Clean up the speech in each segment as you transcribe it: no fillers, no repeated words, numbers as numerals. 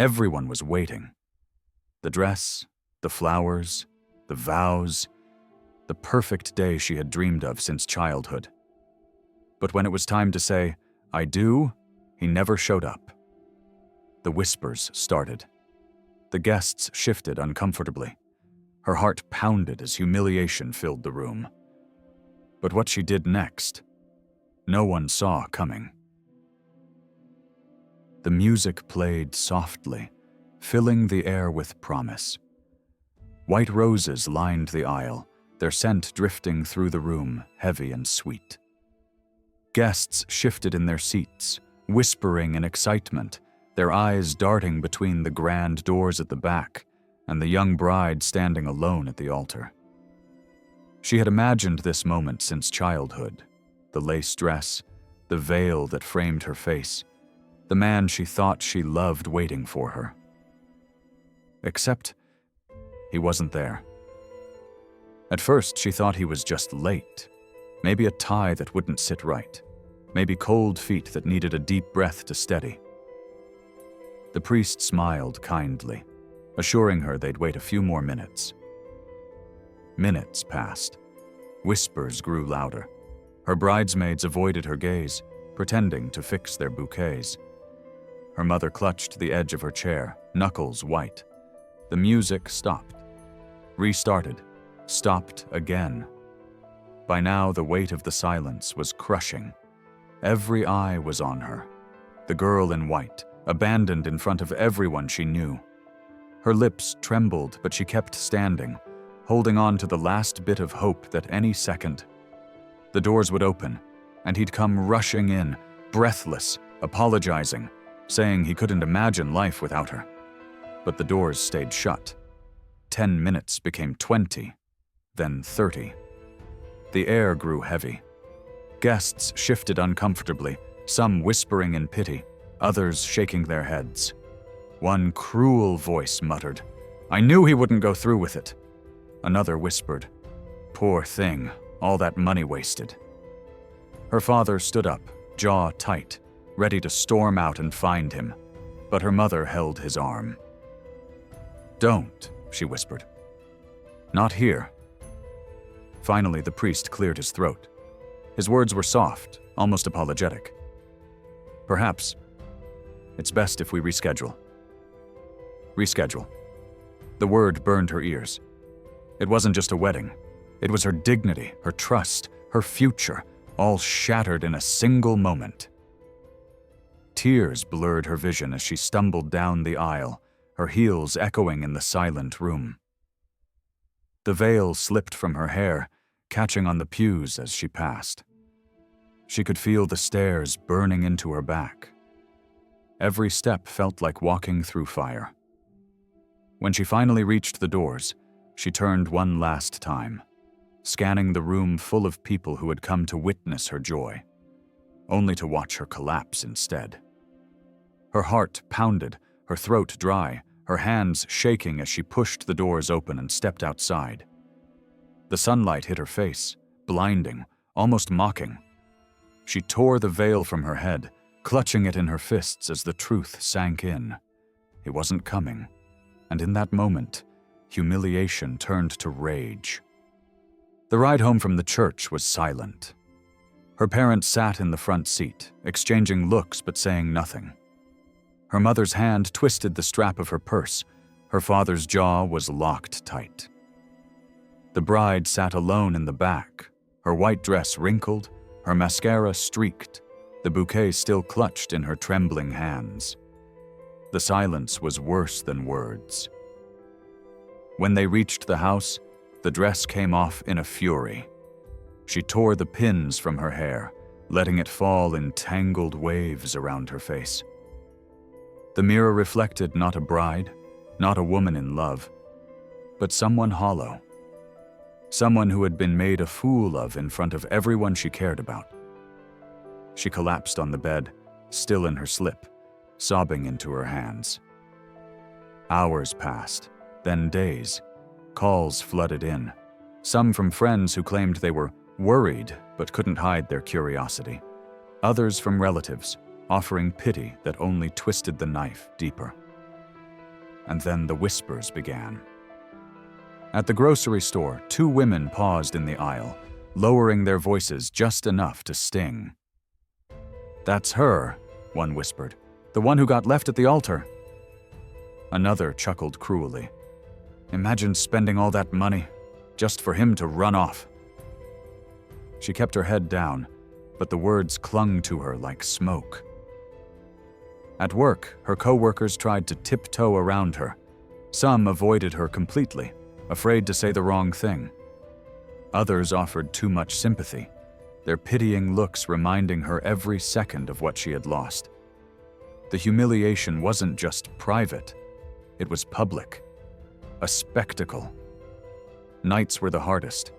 Everyone was waiting. The dress, the flowers, the vows, the perfect day she had dreamed of since childhood. But when it was time to say, "I do," he never showed up. The whispers started. The guests shifted uncomfortably. Her heart pounded as humiliation filled the room. But what she did next, no one saw coming. The music played softly, filling the air with promise. White roses lined the aisle, their scent drifting through the room, heavy and sweet. Guests shifted in their seats, whispering in excitement, their eyes darting between the grand doors at the back and the young bride standing alone at the altar. She had imagined this moment since childhood, the lace dress, the veil that framed her face, the man she thought she loved waiting for her. Except he wasn't there. At first, she thought he was just late. Maybe a tie that wouldn't sit right. Maybe cold feet that needed a deep breath to steady. The priest smiled kindly, assuring her they'd wait a few more minutes. Minutes passed. Whispers grew louder. Her bridesmaids avoided her gaze, pretending to fix their bouquets. Her mother clutched the edge of her chair, knuckles white. The music stopped. Restarted. Stopped again. By now, the weight of the silence was crushing. Every eye was on her. The girl in white, abandoned in front of everyone she knew. Her lips trembled, but she kept standing, holding on to the last bit of hope that any second, the doors would open, and he'd come rushing in, breathless, apologizing, saying he couldn't imagine life without her. But the doors stayed shut. 10 minutes became 20. Then 30. The air grew heavy. Guests shifted uncomfortably, some whispering in pity, others shaking their heads. One cruel voice muttered, "I knew he wouldn't go through with it." Another whispered, "Poor thing, all that money wasted." Her father stood up, jaw tight, ready to storm out and find him, but her mother held his arm. "Don't," she whispered. "Not here." Finally, the priest cleared his throat. His words were soft, almost apologetic. "Perhaps it's best if we reschedule." Reschedule. The word burned her ears. It wasn't just a wedding. It was her dignity, her trust, her future, all shattered in a single moment. Tears blurred her vision as she stumbled down the aisle, her heels echoing in the silent room. The veil slipped from her hair, catching on the pews as she passed. She could feel the stairs burning into her back. Every step felt like walking through fire. When she finally reached the doors, she turned one last time, scanning the room full of people who had come to witness her joy, only to watch her collapse instead. Her heart pounded, her throat dry, her hands shaking as she pushed the doors open and stepped outside. The sunlight hit her face, blinding, almost mocking. She tore the veil from her head, clutching it in her fists as the truth sank in. It wasn't coming, and in that moment, humiliation turned to rage. The ride home from the church was silent. Her parents sat in the front seat, exchanging looks but saying nothing. Her mother's hand twisted the strap of her purse. Her father's jaw was locked tight. The bride sat alone in the back, her white dress wrinkled, her mascara streaked, the bouquet still clutched in her trembling hands. The silence was worse than words. When they reached the house, the dress came off in a fury. She tore the pins from her hair, letting it fall in tangled waves around her face. The mirror reflected not a bride, not a woman in love, but someone hollow. Someone who had been made a fool of in front of everyone she cared about. She collapsed on the bed, still in her slip, sobbing into her hands. Hours passed, then days. Calls flooded in, some from friends who claimed they were worried but couldn't hide their curiosity. Others from relatives, offering pity that only twisted the knife deeper. and then the whispers began. At the grocery store, 2 women paused in the aisle, lowering their voices just enough to sting. "That's her," one whispered. "The one who got left at the altar." Another chuckled cruelly. "Imagine spending all that money just for him to run off." She kept her head down, but the words clung to her like smoke. At work, her co-workers tried to tiptoe around her. Some avoided her completely, afraid to say the wrong thing. Others offered too much sympathy, their pitying looks reminding her every second of what she had lost. The humiliation wasn't just private, it was public. A spectacle. Nights were the hardest.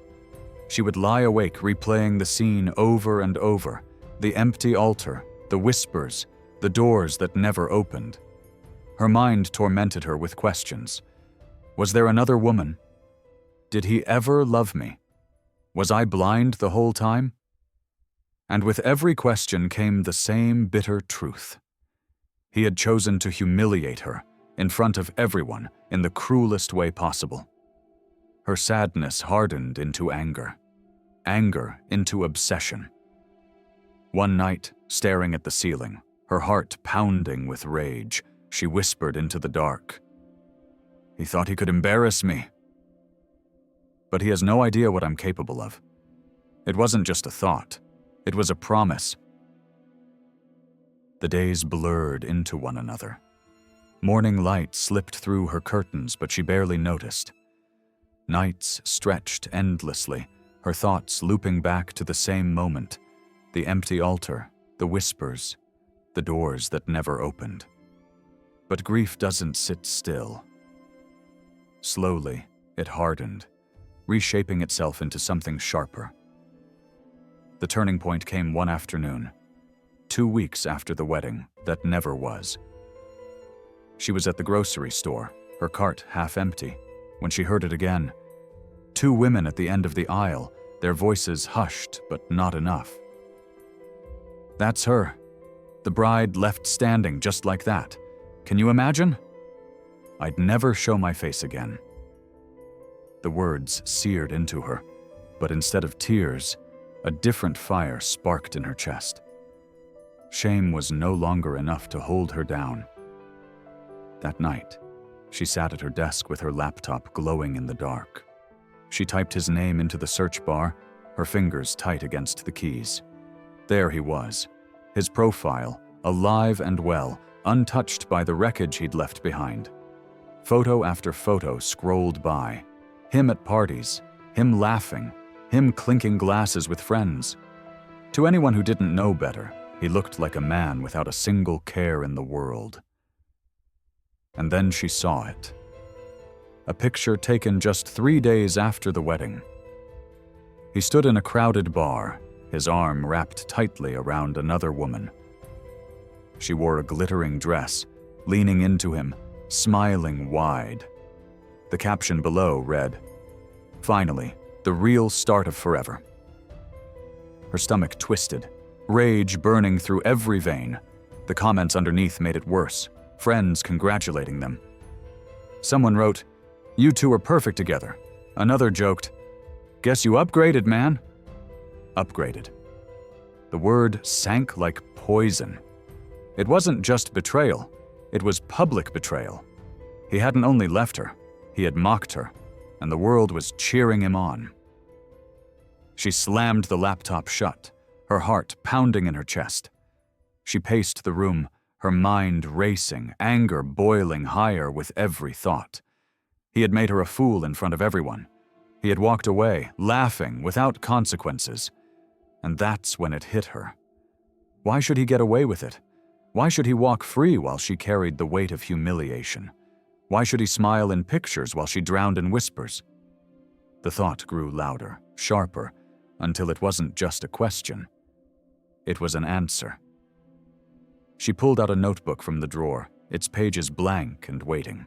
She would lie awake replaying the scene over and over, the empty altar, the whispers, the doors that never opened. Her mind tormented her with questions. Was there another woman? Did he ever love me? Was I blind the whole time? And with every question came the same bitter truth. He had chosen to humiliate her, in front of everyone, in the cruelest way possible. Her sadness hardened into anger. Anger into obsession. One night, staring at the ceiling, her heart pounding with rage, she whispered into the dark, "He thought he could embarrass me. But he has no idea what I'm capable of." It wasn't just a thought, it was a promise. The days blurred into one another. Morning light slipped through her curtains, but she barely noticed. Nights stretched endlessly, her thoughts looping back to the same moment, the empty altar, the whispers, the doors that never opened. But grief doesn't sit still. Slowly, it hardened, reshaping itself into something sharper. The turning point came one afternoon, 2 weeks after the wedding that never was. She was at the grocery store, her cart half empty, when she heard it again. 2 women at the end of the aisle, their voices hushed but not enough. "That's her. The bride left standing just like that. Can you imagine? I'd never show my face again." The words seared into her, but instead of tears, a different fire sparked in her chest. Shame was no longer enough to hold her down. That night, she sat at her desk with her laptop glowing in the dark. She typed his name into the search bar, her fingers tight against the keys. There he was, his profile, alive and well, untouched by the wreckage he'd left behind. Photo after photo scrolled by. Him at parties, him laughing, him clinking glasses with friends. To anyone who didn't know better, he looked like a man without a single care in the world. And then she saw it. A picture taken just 3 days after the wedding. He stood in a crowded bar, his arm wrapped tightly around another woman. She wore a glittering dress, leaning into him, smiling wide. The caption below read, "Finally, the real start of forever." Her stomach twisted, rage burning through every vein. The comments underneath made it worse, friends congratulating them. Someone wrote, "You two are perfect together." Another joked, "Guess you upgraded, man." Upgraded. The word sank like poison. It wasn't just betrayal, it was public betrayal. He hadn't only left her, he had mocked her, and the world was cheering him on. She slammed the laptop shut, her heart pounding in her chest. She paced the room, her mind racing, anger boiling higher with every thought. He had made her a fool in front of everyone. He had walked away, laughing, without consequences. And that's when it hit her. Why should he get away with it? Why should he walk free while she carried the weight of humiliation? Why should he smile in pictures while she drowned in whispers? The thought grew louder, sharper, until it wasn't just a question. It was an answer. She pulled out a notebook from the drawer, its pages blank and waiting.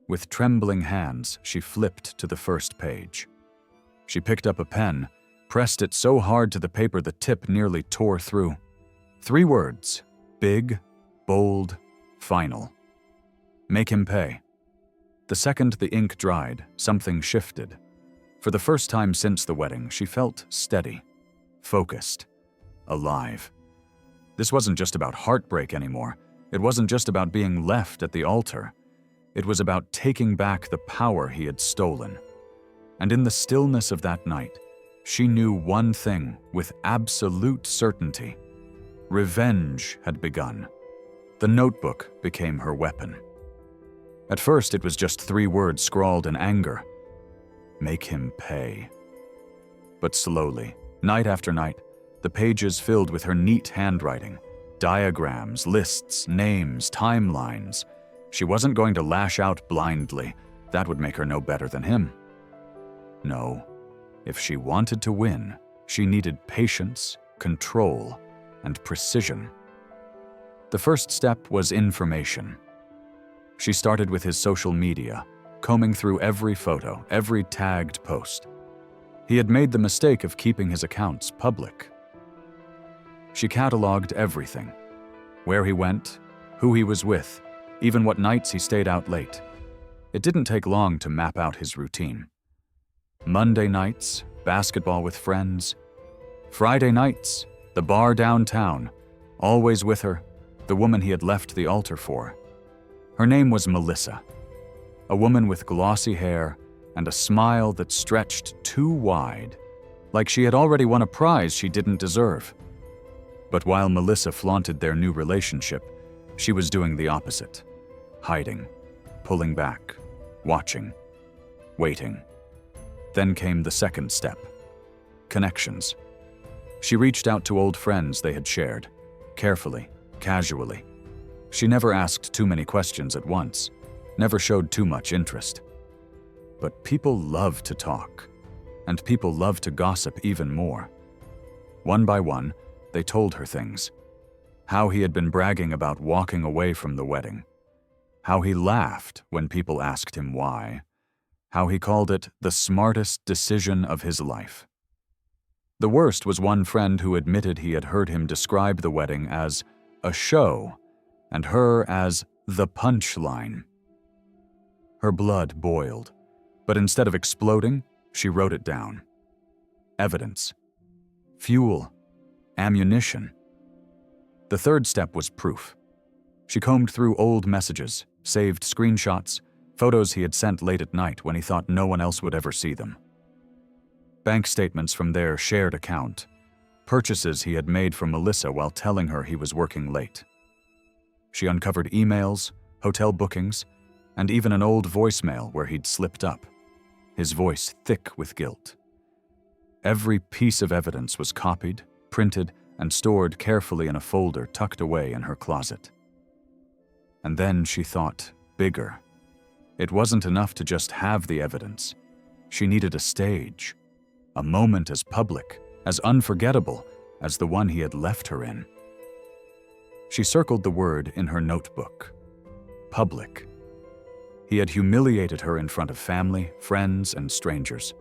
With trembling hands, she flipped to the first page. She picked up a pen, pressed it so hard to the paper the tip nearly tore through. 3 words, big, bold, final. Make him pay. The second the ink dried, something shifted. For the first time since the wedding, she felt steady, focused, alive. This wasn't just about heartbreak anymore. It wasn't just about being left at the altar. It was about taking back the power he had stolen. And in the stillness of that night, she knew one thing with absolute certainty. Revenge had begun. The notebook became her weapon. At first, it was just 3 words scrawled in anger. Make him pay. But slowly, night after night, the pages filled with her neat handwriting, diagrams, lists, names, timelines. She wasn't going to lash out blindly. That would make her no better than him. No, if she wanted to win, she needed patience, control, and precision. The first step was information. She started with his social media, combing through every photo, every tagged post. He had made the mistake of keeping his accounts public. She cataloged everything: where he went, who he was with, even what nights he stayed out late. It didn't take long to map out his routine. Monday nights, basketball with friends. Friday nights, the bar downtown, always with her, the woman he had left the altar for. Her name was Melissa, a woman with glossy hair and a smile that stretched too wide, like she had already won a prize she didn't deserve. But while Melissa flaunted their new relationship, she was doing the opposite, hiding, pulling back, watching, waiting. Then came the second step, connections. She reached out to old friends they had shared, carefully, casually. She never asked too many questions at once, never showed too much interest. But people love to talk, and people love to gossip even more. One by one, they told her things. How he had been bragging about walking away from the wedding. How he laughed when people asked him why. How he called it the smartest decision of his life. The worst was one friend who admitted he had heard him describe the wedding as a show, and her as the punchline. Her blood boiled, but instead of exploding, she wrote it down. Evidence. Fuel. Ammunition. The third step was proof. She combed through old messages, saved screenshots, photos he had sent late at night when he thought no one else would ever see them. Bank statements from their shared account. Purchases he had made from Melissa while telling her he was working late. She uncovered emails, hotel bookings, and even an old voicemail where he'd slipped up, his voice thick with guilt. Every piece of evidence was copied, printed, and stored carefully in a folder tucked away in her closet. And then she thought bigger. It wasn't enough to just have the evidence. She needed a stage, a moment as public, as unforgettable as the one he had left her in. She circled the word in her notebook. Public. He had humiliated her in front of family, friends, and strangers.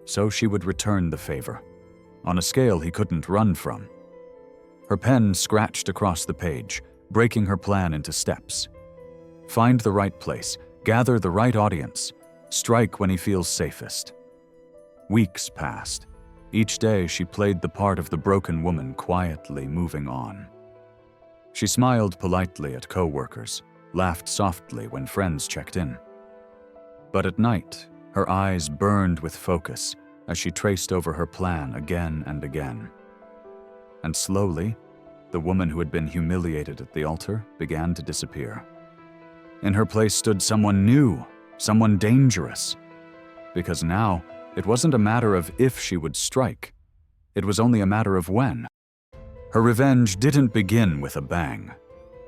So she would return the favor, on a scale he couldn't run from. Her pen scratched across the page, breaking her plan into steps. Find the right place, gather the right audience, strike when he feels safest. Weeks passed. Each day she played the part of the broken woman, quietly moving on. She smiled politely at co-workers, laughed softly when friends checked in. But at night, her eyes burned with focus as she traced over her plan again and again. And slowly, the woman who had been humiliated at the altar began to disappear. In her place stood someone new, someone dangerous. Because now, it wasn't a matter of if she would strike. It was only a matter of when. Her revenge didn't begin with a bang.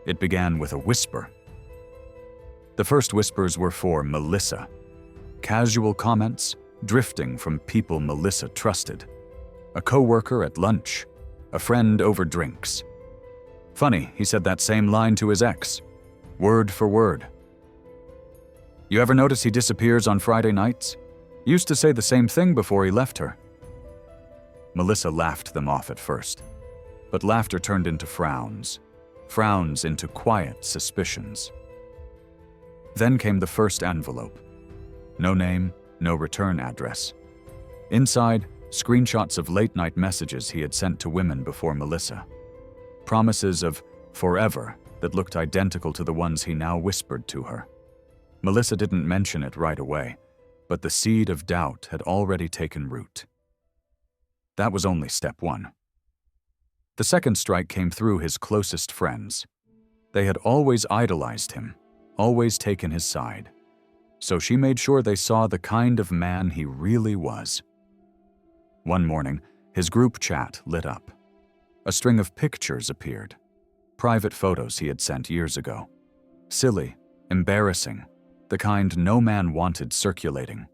It began with a whisper. The first whispers were for Melissa. Casual comments, drifting from people Melissa trusted. A co-worker at lunch. A friend over drinks. Funny, he said that same line to his ex. Word for word. You ever notice he disappears on Friday nights? Used to say the same thing before he left her. Melissa laughed them off at first, but laughter turned into frowns. Frowns into quiet suspicions. Then came the first envelope. No name, no return address. Inside, screenshots of late-night messages he had sent to women before Melissa. Promises of forever that looked identical to the ones he now whispered to her. Melissa didn't mention it right away, but the seed of doubt had already taken root. That was only step one. The second strike came through his closest friends. They had always idolized him, always taken his side. So she made sure they saw the kind of man he really was. One morning, his group chat lit up. A string of pictures appeared. Private photos he had sent years ago. Silly, embarrassing, the kind no man wanted circulating.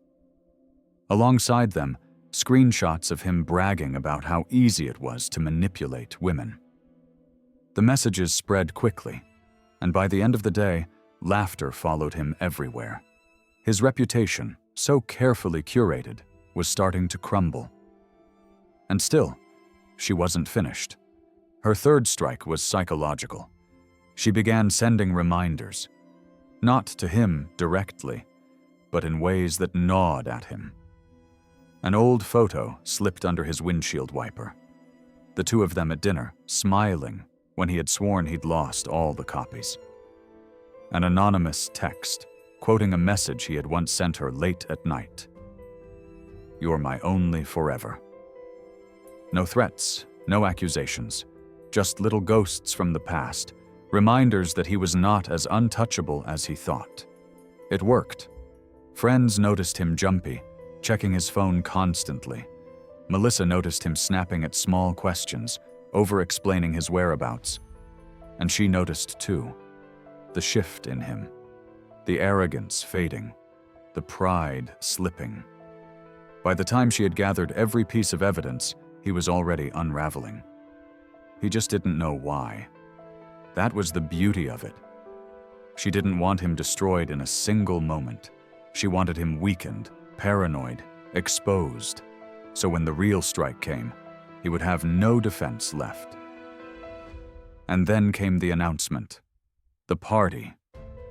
Alongside them, screenshots of him bragging about how easy it was to manipulate women. The messages spread quickly, and by the end of the day, laughter followed him everywhere. His reputation, so carefully curated, was starting to crumble. And still, she wasn't finished. Her third strike was psychological. She began sending reminders, not to him directly, but in ways that gnawed at him. An old photo slipped under his windshield wiper. The two of them at dinner, smiling when he had sworn he'd lost all the copies. An anonymous text, quoting a message he had once sent her late at night. "You're my only forever." No threats, no accusations, just little ghosts from the past, reminders that he was not as untouchable as he thought. It worked. Friends noticed him jumpy, checking his phone constantly. Melissa noticed him snapping at small questions, over-explaining his whereabouts. And she noticed too, the shift in him, the arrogance fading, the pride slipping. By the time she had gathered every piece of evidence, he was already unraveling. He just didn't know why. That was the beauty of it. She didn't want him destroyed in a single moment. She wanted him weakened, paranoid, exposed, so when the real strike came, he would have no defense left. And then came the announcement. The party.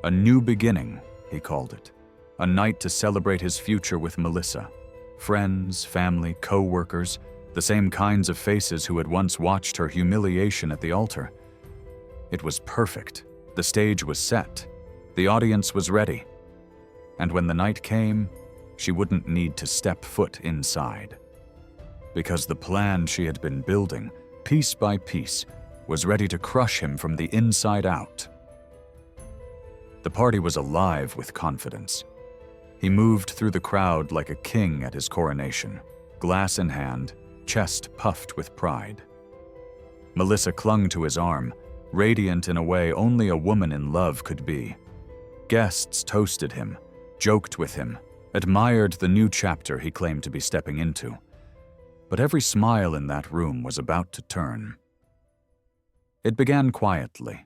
A new beginning, he called it. A night to celebrate his future with Melissa. Friends, family, co-workers, the same kinds of faces who had once watched her humiliation at the altar. It was perfect. The stage was set. The audience was ready. And when the night came, she wouldn't need to step foot inside. Because the plan she had been building, piece by piece, was ready to crush him from the inside out. The party was alive with confidence. He moved through the crowd like a king at his coronation, glass in hand, chest puffed with pride. Melissa clung to his arm, radiant in a way only a woman in love could be. Guests toasted him, joked with him, admired the new chapter he claimed to be stepping into. But every smile in that room was about to turn. It began quietly.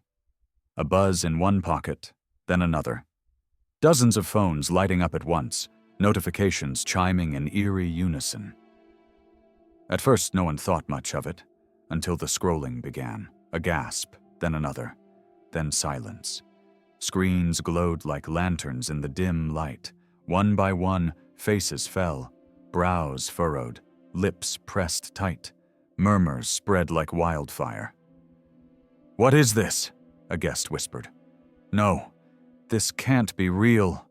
A buzz in one pocket, then another. Dozens of phones lighting up at once, notifications chiming in eerie unison. At first, no one thought much of it, until the scrolling began. A gasp, then another, then silence. Screens glowed like lanterns in the dim light. One by one, faces fell, brows furrowed, lips pressed tight, murmurs spread like wildfire. "What is this?" a guest whispered. "No, this can't be real,"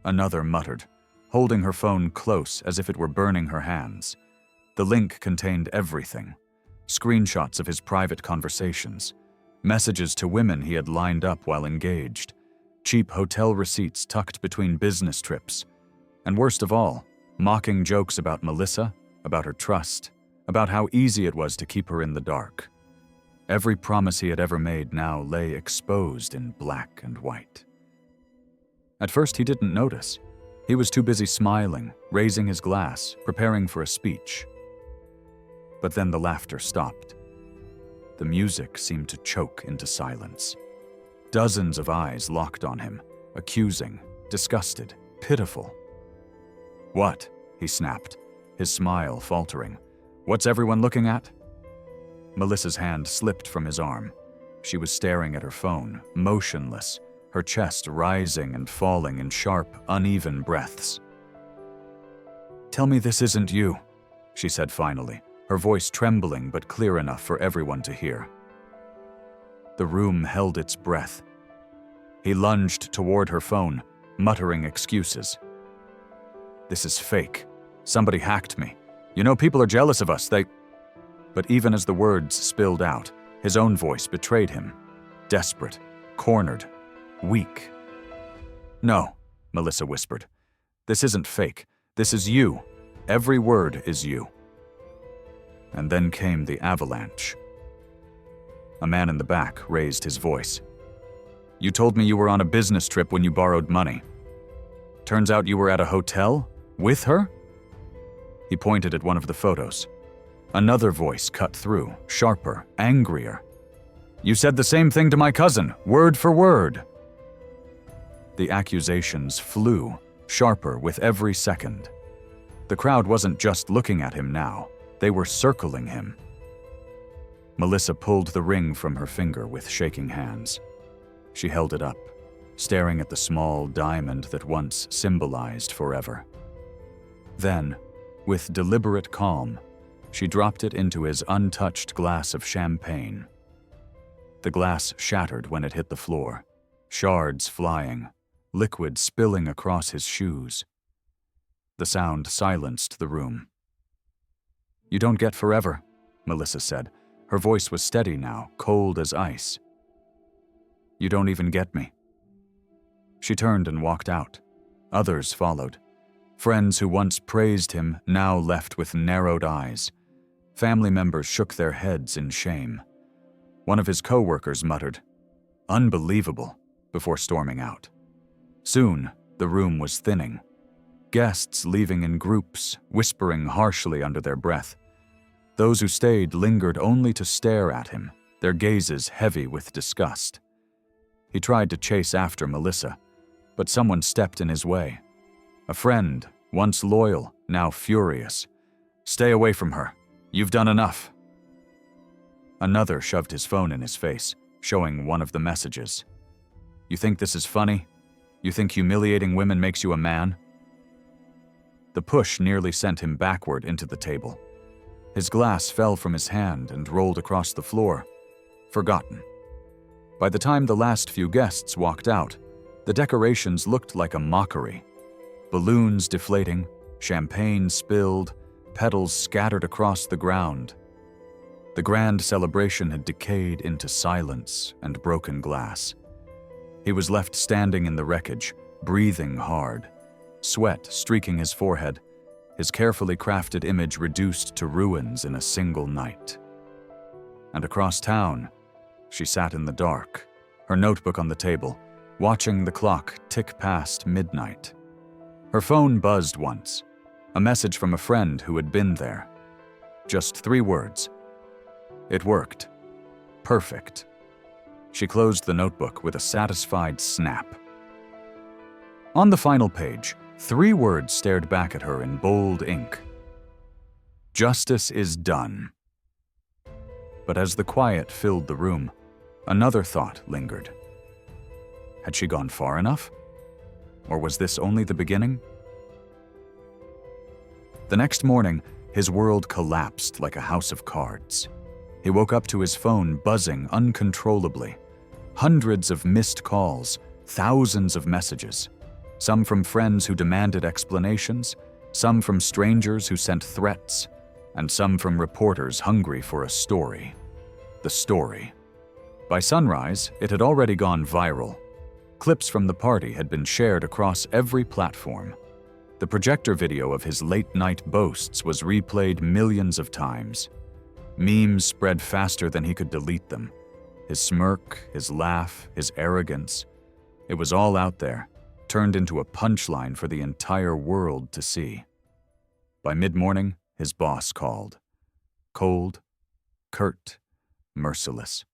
another muttered, holding her phone close as if it were burning her hands. The link contained everything. Screenshots of his private conversations, messages to women he had lined up while engaged, cheap hotel receipts tucked between business trips, and worst of all, mocking jokes about Melissa, about her trust, about how easy it was to keep her in the dark. Every promise he had ever made now lay exposed in black and white. At first he didn't notice. He was too busy smiling, raising his glass, preparing for a speech. But then the laughter stopped. The music seemed to choke into silence. Dozens of eyes locked on him, accusing, disgusted, pitiful. "What?" he snapped, his smile faltering. "What's everyone looking at?" Melissa's hand slipped from his arm. She was staring at her phone, motionless, her chest rising and falling in sharp, uneven breaths. "Tell me this isn't you," she said finally, her voice trembling but clear enough for everyone to hear. The room held its breath. He lunged toward her phone, muttering excuses. "This is fake. Somebody hacked me. You know, people are jealous of us, they—" But even as the words spilled out, his own voice betrayed him. Desperate, cornered, weak. "No," Melissa whispered. "This isn't fake. This is you. Every word is you." And then came the avalanche. A man in the back raised his voice. "You told me you were on a business trip when you borrowed money. Turns out you were at a hotel? With her?" He pointed at one of the photos. Another voice cut through, sharper, angrier. "You said the same thing to my cousin, word for word." The accusations flew, sharper with every second. The crowd wasn't just looking at him now, they were circling him. Melissa pulled the ring from her finger with shaking hands. She held it up, staring at the small diamond that once symbolized forever. Then, with deliberate calm, she dropped it into his untouched glass of champagne. The glass shattered when it hit the floor, shards flying, liquid spilling across his shoes. The sound silenced the room. "You don't get forever," Melissa said. Her voice was steady now, cold as ice. "You don't even get me." She turned and walked out. Others followed. Friends who once praised him now left with narrowed eyes. Family members shook their heads in shame. One of his co-workers muttered, "Unbelievable," before storming out. Soon, the room was thinning. Guests leaving in groups, whispering harshly under their breath. Those who stayed lingered only to stare at him, their gazes heavy with disgust. He tried to chase after Melissa, but someone stepped in his way. A friend, once loyal, now furious. "Stay away from her. You've done enough." Another shoved his phone in his face, showing one of the messages. "You think this is funny? You think humiliating women makes you a man?" The push nearly sent him backward into the table. His glass fell from his hand and rolled across the floor. Forgotten. By the time the last few guests walked out, the decorations looked like a mockery. Balloons deflating, champagne spilled, petals scattered across the ground. The grand celebration had decayed into silence and broken glass. He was left standing in the wreckage, breathing hard, sweat streaking his forehead, his carefully crafted image reduced to ruins in a single night. And across town, she sat in the dark, her notebook on the table, watching the clock tick past midnight. Her phone buzzed once, a message from a friend who had been there. Just 3 words. It worked. Perfect. She closed the notebook with a satisfied snap. On the final page, 3 words stared back at her in bold ink. "Justice is done." But as the quiet filled the room, another thought lingered. Had she gone far enough? Or was this only the beginning? The next morning, his world collapsed like a house of cards. He woke up to his phone buzzing uncontrollably. Hundreds of missed calls, thousands of messages. Some from friends who demanded explanations, some from strangers who sent threats, and some from reporters hungry for a story. The story. By sunrise, it had already gone viral. Clips from the party had been shared across every platform. The projector video of his late-night boasts was replayed millions of times. Memes spread faster than he could delete them. His smirk, his laugh, his arrogance. It was all out there, turned into a punchline for the entire world to see. By mid-morning, his boss called. Cold, curt, merciless.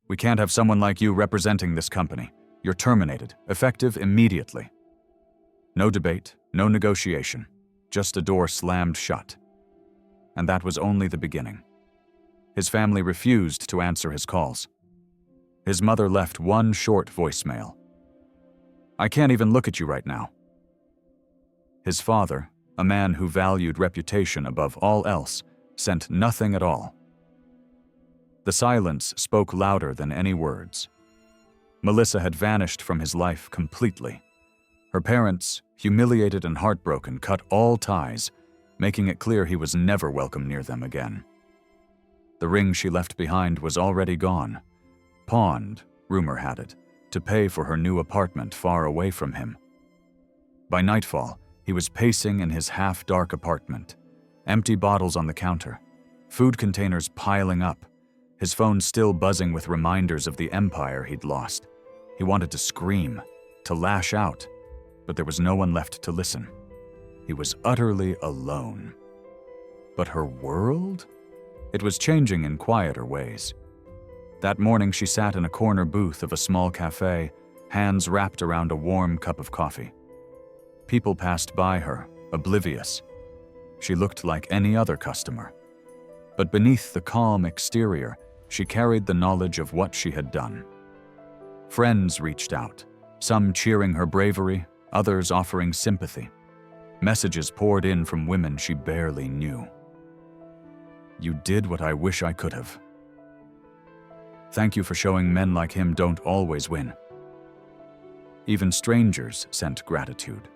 "We can't have someone like you representing this company. You're terminated, effective immediately." No debate, no negotiation, just a door slammed shut. And that was only the beginning. His family refused to answer his calls. His mother left one short voicemail, I can't even look at you right now." His father, a man who valued reputation above all else, sent nothing at all. The silence spoke louder than any words. Melissa had vanished from his life completely. Her parents, humiliated and heartbroken, cut all ties, making it clear he was never welcome near them again. The ring she left behind was already gone, pawned, rumor had it, to pay for her new apartment far away from him. By nightfall, he was pacing in his half-dark apartment, empty bottles on the counter, food containers piling up, his phone still buzzing with reminders of the empire he'd lost. He wanted to scream, to lash out, but there was no one left to listen. He was utterly alone. But her world? It was changing in quieter ways. That morning she sat in a corner booth of a small cafe, hands wrapped around a warm cup of coffee. People passed by her, oblivious. She looked like any other customer. But beneath the calm exterior, she carried the knowledge of what she had done. Friends reached out, some cheering her bravery, others offering sympathy. Messages poured in from women she barely knew. "You did what I wish I could have. Thank you for showing men like him don't always win." Even strangers sent gratitude.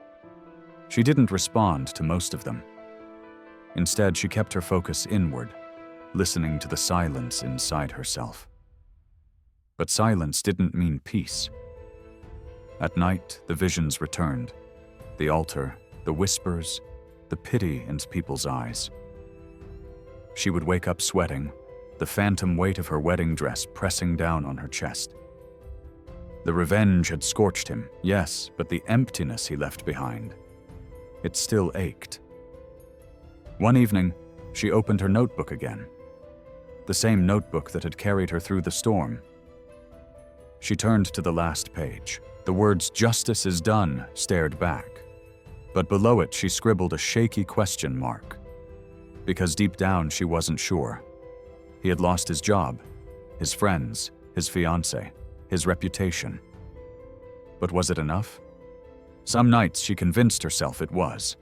She didn't respond to most of them. Instead, she kept her focus inward, listening to the silence inside herself. But silence didn't mean peace. At night, the visions returned. The altar, the whispers, the pity in people's eyes. She would wake up sweating, the phantom weight of her wedding dress pressing down on her chest. The revenge had scorched him, yes, but the emptiness he left behind, it still ached. One evening, she opened her notebook again. The same notebook that had carried her through the storm. She turned to the last page. The words "justice is done" stared back. But below it, she scribbled a shaky question mark. Because deep down, she wasn't sure. He had lost his job, his friends, his fiancé, his reputation. But was it enough? Some nights she convinced herself it was.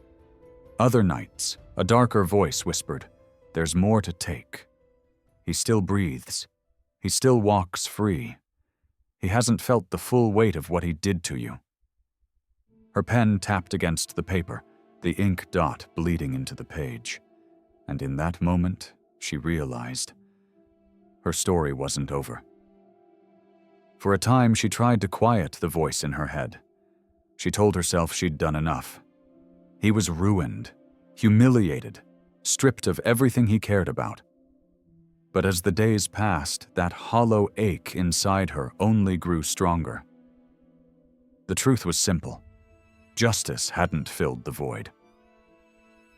Other nights, a darker voice whispered, "There's more to take. He still breathes. He still walks free. He hasn't felt the full weight of what he did to you." Her pen tapped against the paper, the ink dot bleeding into the page. And in that moment, she realized her story wasn't over. For a time, she tried to quiet the voice in her head. She told herself she'd done enough. He was ruined, humiliated, stripped of everything he cared about. But as the days passed, that hollow ache inside her only grew stronger. The truth was simple. Justice hadn't filled the void.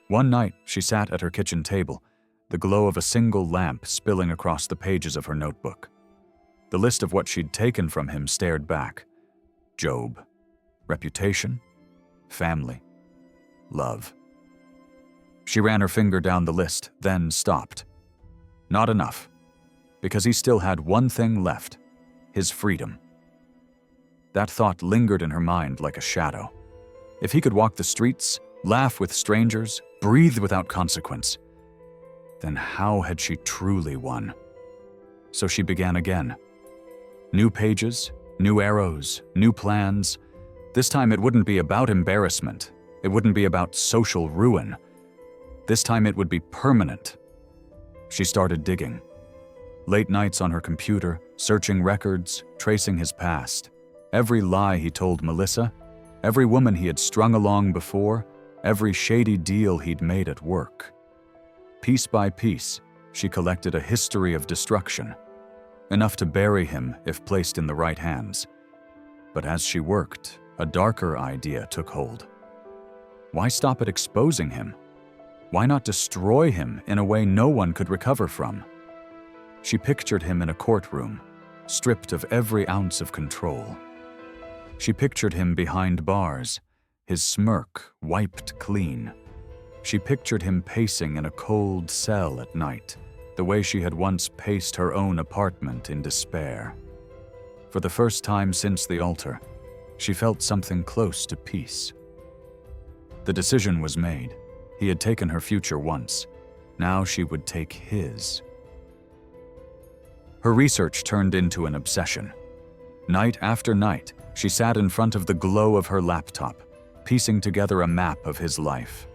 One night, she sat at her kitchen table, the glow of a single lamp spilling across the pages of her notebook. The list of what she'd taken from him stared back. Job, reputation, family, love. She ran her finger down the list, then stopped. Not enough, because he still had one thing left, his freedom. That thought lingered in her mind like a shadow. If he could walk the streets, laugh with strangers, breathe without consequence, then how had she truly won? So she began again. New pages, new arrows, new plans. This time it wouldn't be about embarrassment. It wouldn't be about social ruin. This time it would be permanent. She started digging. Late nights on her computer, searching records, tracing his past. Every lie he told Melissa, every woman he had strung along before, every shady deal he'd made at work. Piece by piece, she collected a history of destruction, enough to bury him if placed in the right hands. But as she worked, a darker idea took hold. Why stop at exposing him? Why not destroy him in a way no one could recover from? She pictured him in a courtroom, stripped of every ounce of control. She pictured him behind bars, his smirk wiped clean. She pictured him pacing in a cold cell at night, the way she had once paced her own apartment in despair. For the first time since the altar, she felt something close to peace. The decision was made. He had taken her future once. Now she would take his. Her research turned into an obsession. Night after night, she sat in front of the glow of her laptop, piecing together a map of his life.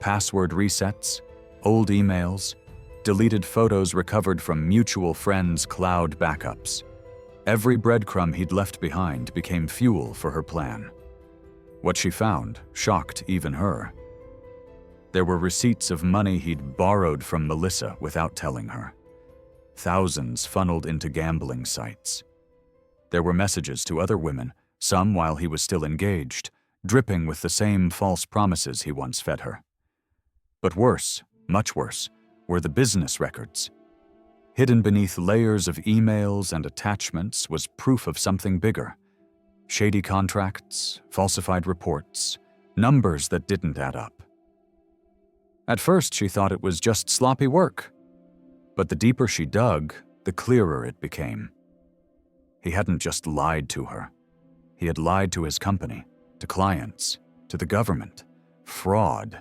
Password resets, old emails, deleted photos recovered from mutual friends' cloud backups. Every breadcrumb he'd left behind became fuel for her plan. What she found shocked even her. There were receipts of money he'd borrowed from Melissa without telling her. Thousands funneled into gambling sites. There were messages to other women, some while he was still engaged, dripping with the same false promises he once fed her. But worse, much worse, were the business records. Hidden beneath layers of emails and attachments was proof of something bigger. Shady contracts, falsified reports, numbers that didn't add up. At first, she thought it was just sloppy work. But the deeper she dug, the clearer it became. He hadn't just lied to her. He had lied to his company, to clients, to the government. Fraud.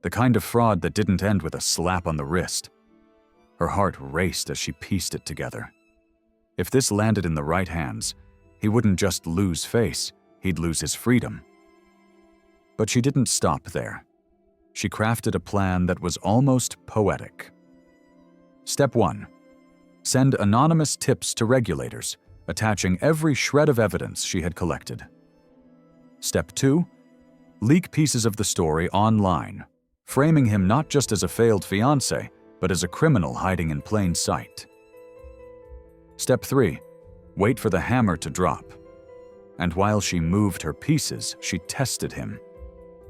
The kind of fraud that didn't end with a slap on the wrist. Her heart raced as she pieced it together. If this landed in the right hands, he wouldn't just lose face, he'd lose his freedom. But she didn't stop there. She crafted a plan that was almost poetic. Step 1. Send anonymous tips to regulators, attaching every shred of evidence she had collected. Step 2. Leak pieces of the story online, framing him not just as a failed fiancé, but as a criminal hiding in plain sight. Step 3. Wait for the hammer to drop. And while she moved her pieces, she tested him,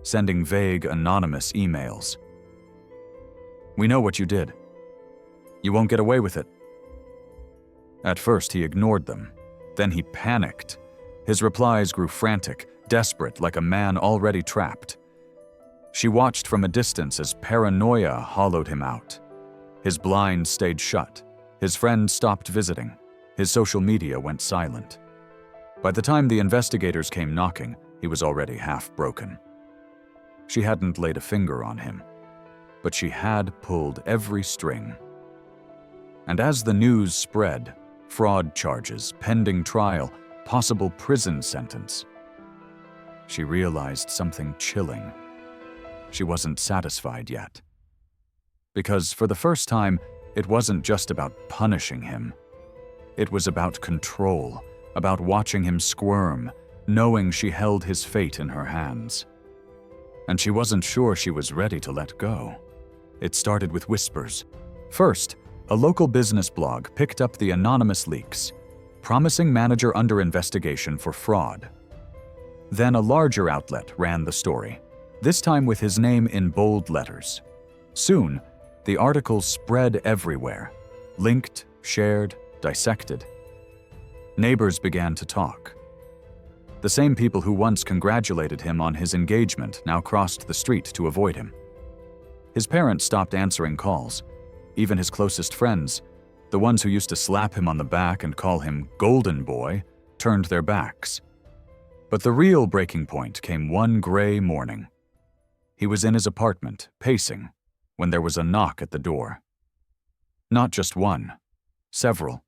sending vague, anonymous emails. "We know what you did. You won't get away with it." At first, he ignored them. Then he panicked. His replies grew frantic, desperate, like a man already trapped. She watched from a distance as paranoia hollowed him out. His blinds stayed shut. His friends stopped visiting. His social media went silent. By the time the investigators came knocking, he was already half broken. She hadn't laid a finger on him, but she had pulled every string. And as the news spread, fraud charges, pending trial, possible prison sentence, she realized something chilling. She wasn't satisfied yet. Because for the first time, it wasn't just about punishing him. It was about control, about watching him squirm, knowing she held his fate in her hands. And she wasn't sure she was ready to let go. It started with whispers. First, a local business blog picked up the anonymous leaks, promising manager under investigation for fraud. Then a larger outlet ran the story, this time with his name in bold letters. Soon, the articles spread everywhere, linked, shared, dissected. Neighbors began to talk. The same people who once congratulated him on his engagement now crossed the street to avoid him. His parents stopped answering calls. Even his closest friends, the ones who used to slap him on the back and call him Golden Boy, turned their backs. But the real breaking point came one gray morning. He was in his apartment, pacing, when there was a knock at the door. Not just one, several,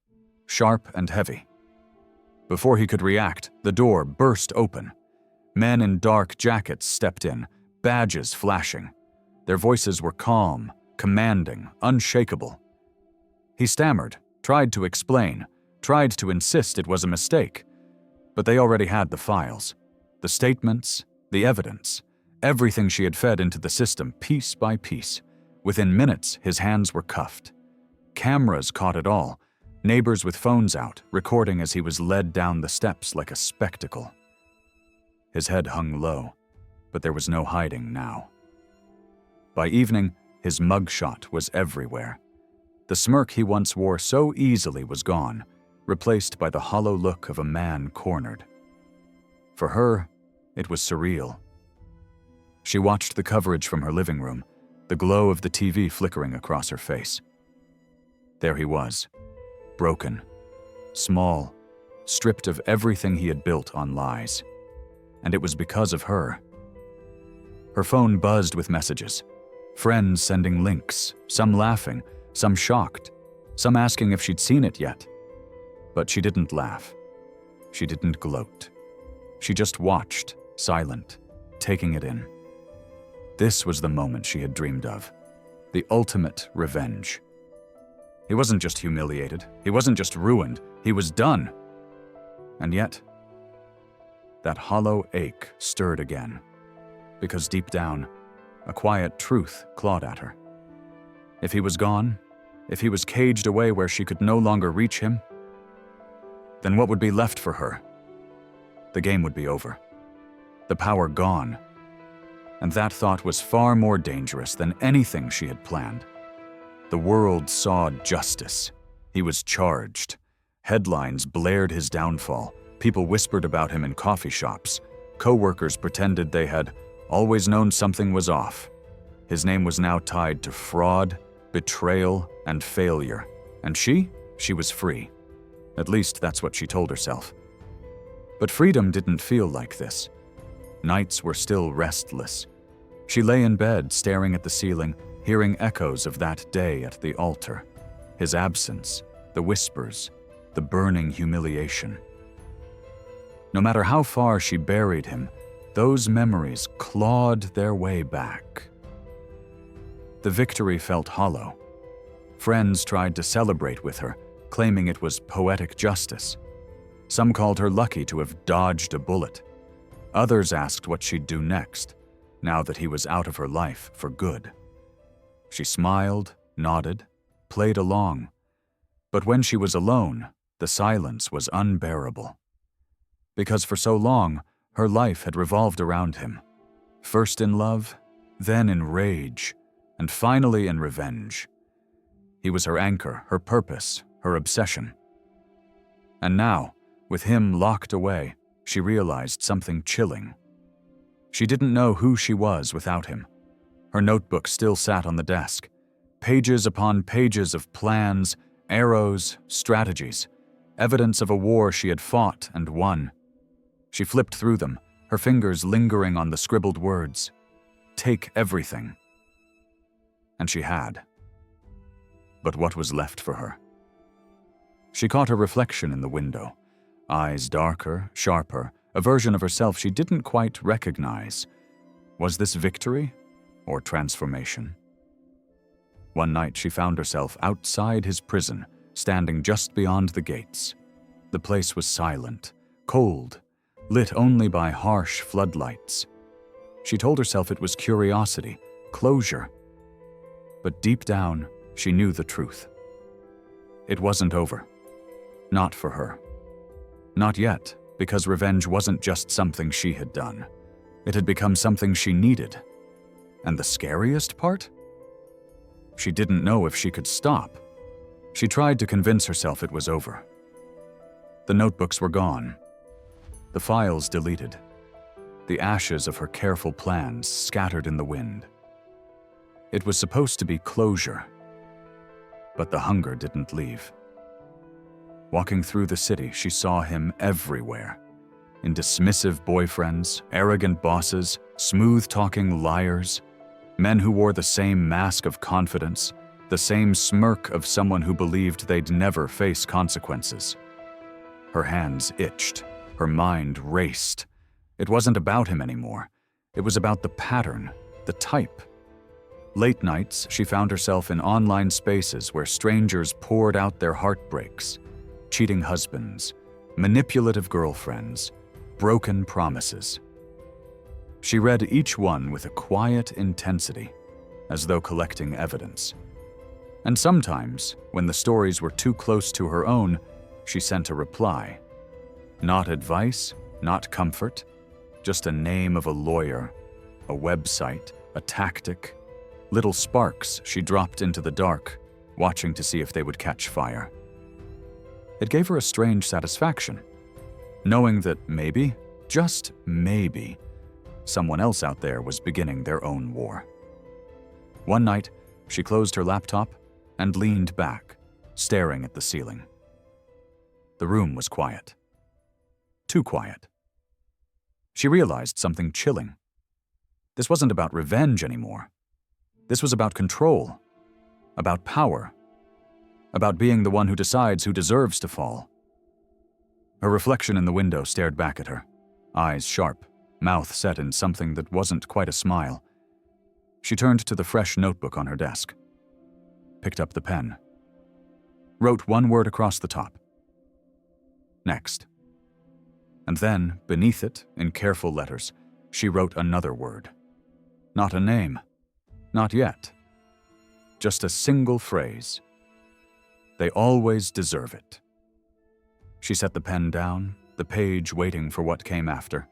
sharp and heavy. Before he could react, the door burst open. Men in dark jackets stepped in, badges flashing. Their voices were calm, commanding, unshakable. He stammered, tried to explain, tried to insist it was a mistake. But they already had the files, the statements, the evidence, everything she had fed into the system piece by piece. Within minutes, his hands were cuffed. Cameras caught it all, neighbors with phones out, recording as he was led down the steps like a spectacle. His head hung low, but there was no hiding now. By evening, his mugshot was everywhere. The smirk he once wore so easily was gone, replaced by the hollow look of a man cornered. For her, it was surreal. She watched the coverage from her living room, the glow of the TV flickering across her face. There he was, broken, small, stripped of everything he had built on lies. And it was because of her. Her phone buzzed with messages. Friends sending links, some laughing, some shocked, some asking if she'd seen it yet. But she didn't laugh. She didn't gloat. She just watched, silent, taking it in. This was the moment she had dreamed of. The ultimate revenge. He wasn't just humiliated. He wasn't just ruined. He was done. And yet, that hollow ache stirred again. Because deep down, a quiet truth clawed at her. If he was gone, if he was caged away where she could no longer reach him, then what would be left for her? The game would be over. The power gone. And that thought was far more dangerous than anything she had planned. The world saw justice. He was charged. Headlines blared his downfall. People whispered about him in coffee shops. Co-workers pretended they had always known something was off. His name was now tied to fraud, betrayal, and failure. And she was free. At least that's what she told herself. But freedom didn't feel like this. Nights were still restless. She lay in bed, staring at the ceiling, hearing echoes of that day at the altar. His absence, the whispers, the burning humiliation. No matter how far she buried him, those memories clawed their way back. The victory felt hollow. Friends tried to celebrate with her, claiming it was poetic justice. Some called her lucky to have dodged a bullet. Others asked what she'd do next, now that he was out of her life for good. She smiled, nodded, played along. But when she was alone, the silence was unbearable. Because for so long, her life had revolved around him. First in love, then in rage, and finally in revenge. He was her anchor, her purpose, her obsession. And now, with him locked away, she realized something chilling. She didn't know who she was without him. Her notebook still sat on the desk. Pages upon pages of plans, arrows, strategies, evidence of a war she had fought and won. She flipped through them, her fingers lingering on the scribbled words. Take everything. And she had. But what was left for her? She caught her reflection in the window. Eyes darker, sharper, a version of herself she didn't quite recognize. Was this victory or transformation? One night she found herself outside his prison, standing just beyond the gates. The place was silent, cold, lit only by harsh floodlights. She told herself it was curiosity, closure. But deep down, she knew the truth. It wasn't over. Not for her. Not yet, because revenge wasn't just something she had done. It had become something she needed. And the scariest part? She didn't know if she could stop. She tried to convince herself it was over. The notebooks were gone. The files deleted. The ashes of her careful plans scattered in the wind. It was supposed to be closure. But the hunger didn't leave. Walking through the city, she saw him everywhere. In dismissive boyfriends, arrogant bosses, smooth-talking liars, men who wore the same mask of confidence, the same smirk of someone who believed they'd never face consequences. Her hands itched. Her mind raced. It wasn't about him anymore. It was about the pattern, the type. Late nights, she found herself in online spaces where strangers poured out their heartbreaks. Cheating husbands, manipulative girlfriends, broken promises. She read each one with a quiet intensity, as though collecting evidence. And sometimes, when the stories were too close to her own, she sent a reply. Not advice, not comfort, just a name of a lawyer, a website, a tactic. Little sparks she dropped into the dark, watching to see if they would catch fire. It gave her a strange satisfaction, knowing that maybe, just maybe, someone else out there was beginning their own war. One night, she closed her laptop and leaned back, staring at the ceiling. The room was quiet. too quiet. She realized something chilling. This wasn't about revenge anymore. This was about control, about power, about being the one who decides who deserves to fall. Her reflection in the window stared back at her, eyes sharp, mouth set in something that wasn't quite a smile. She turned to the fresh notebook on her desk, picked up the pen, wrote one word across the top. Next. And then, beneath it, in careful letters, she wrote another word. Not a name. Not yet. Just a single phrase. They always deserve it. She set the pen down, the page waiting for what came after.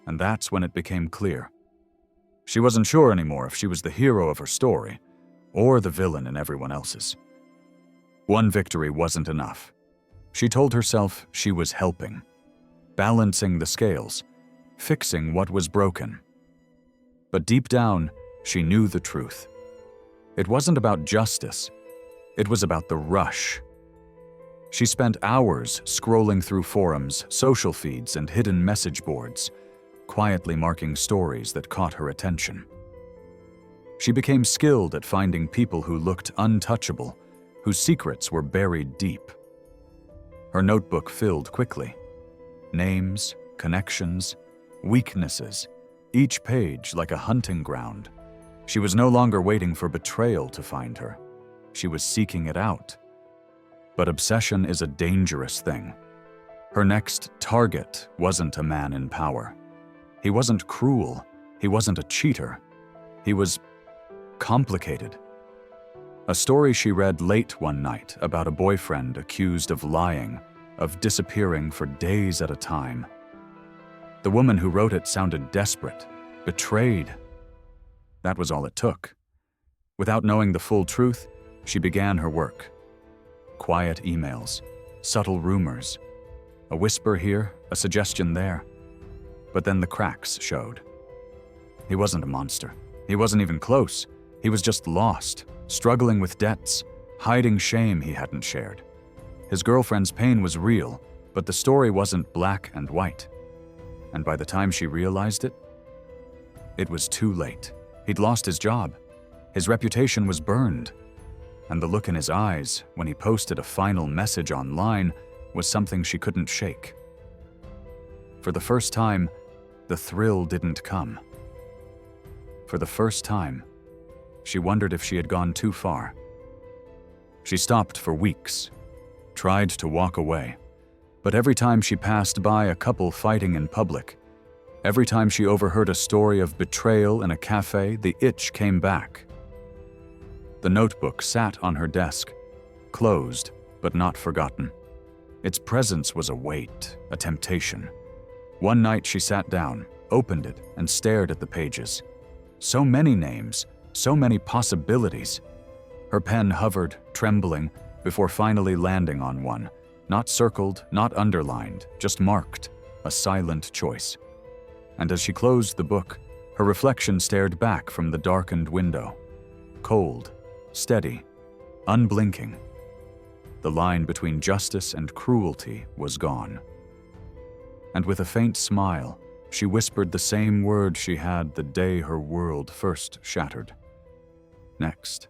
And that's when it became clear. She wasn't sure anymore if she was the hero of her story, or the villain in everyone else's. One victory wasn't enough. She told herself she was helping, balancing the scales, fixing what was broken. But deep down, she knew the truth. It wasn't about justice. It was about the rush. She spent hours scrolling through forums, social feeds, and hidden message boards, quietly marking stories that caught her attention. She became skilled at finding people who looked untouchable, whose secrets were buried deep. Her notebook filled quickly. Names, connections, weaknesses, each page like a hunting ground. She was no longer waiting for betrayal to find her. She was seeking it out. But obsession is a dangerous thing. Her next target wasn't a man in power. He wasn't cruel. He wasn't a cheater. He was complicated. A story she read late one night about a boyfriend accused of lying, of disappearing for days at a time. The woman who wrote it sounded desperate, betrayed. That was all it took. Without knowing the full truth, she began her work. Quiet emails, subtle rumors, a whisper here, a suggestion there. But then the cracks showed. He wasn't a monster. He wasn't even close. He was just lost, struggling with debts, hiding shame he hadn't shared. His girlfriend's pain was real, but the story wasn't black and white. And by the time she realized it, it was too late. He'd lost his job. His reputation was burned. And the look in his eyes when he posted a final message online was something she couldn't shake. For the first time, the thrill didn't come. For the first time, she wondered if she had gone too far. She stopped for weeks, tried to walk away, but every time she passed by a couple fighting in public, every time she overheard a story of betrayal in a cafe, the itch came back. The notebook sat on her desk, closed but not forgotten. Its presence was a weight, a temptation. One night she sat down, opened it, and stared at the pages. So many names, so many possibilities. Her pen hovered, trembling, before finally landing on one. Not circled, not underlined, just marked, a silent choice. And as she closed the book, her reflection stared back from the darkened window. Cold, steady, unblinking. The line between justice and cruelty was gone. And with a faint smile, she whispered the same word she had the day her world first shattered. Next.